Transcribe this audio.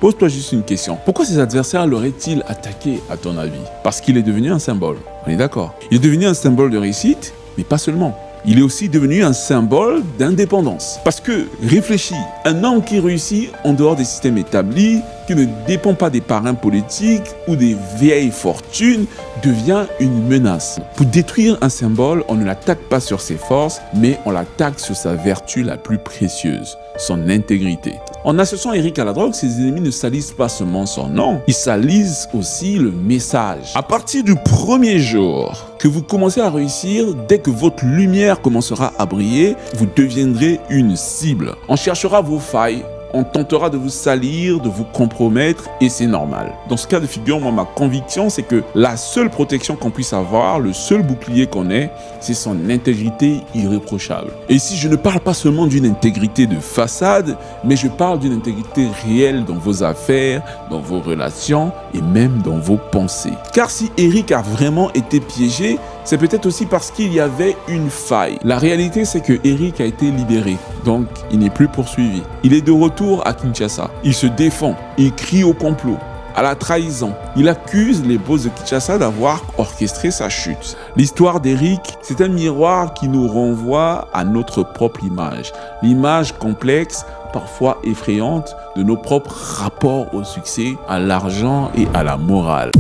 Pose-toi juste une question. Pourquoi ses adversaires l'auraient-ils attaqué, à ton avis? Parce qu'il est devenu un symbole. On est d'accord. Il est devenu un symbole de réussite, mais pas seulement. Il est aussi devenu un symbole d'indépendance. Parce que, réfléchis, un homme qui réussit en dehors des systèmes établis, qui ne dépend pas des parrains politiques ou des vieilles fortunes, devient une menace. Pour détruire un symbole, on ne l'attaque pas sur ses forces, mais on l'attaque sur sa vertu la plus précieuse, son intégrité. En associant Eric à la drogue, ses ennemis ne salissent pas seulement son nom, ils salissent aussi le message. À partir du premier jour que vous commencez à réussir, dès que votre lumière commencera à briller, vous deviendrez une cible. On cherchera vos failles, on tentera de vous salir, de vous compromettre, et c'est normal. Dans ce cas de figure, moi, ma conviction, c'est que la seule protection qu'on puisse avoir, le seul bouclier qu'on ait, c'est son intégrité irréprochable. Et ici, je ne parle pas seulement d'une intégrité de façade, mais je parle d'une intégrité réelle dans vos affaires, dans vos relations et même dans vos pensées. Car si Eric a vraiment été piégé, c'est peut-être aussi parce qu'il y avait une faille. La réalité, c'est que Eric a été libéré, donc il n'est plus poursuivi. Il est de retour à Kinshasa. Il se défend, il crie au complot, à la trahison. Il accuse les boss de Kinshasa d'avoir orchestré sa chute. L'histoire d'Eric, c'est un miroir qui nous renvoie à notre propre image. L'image complexe, parfois effrayante, de nos propres rapports au succès, à l'argent et à la morale.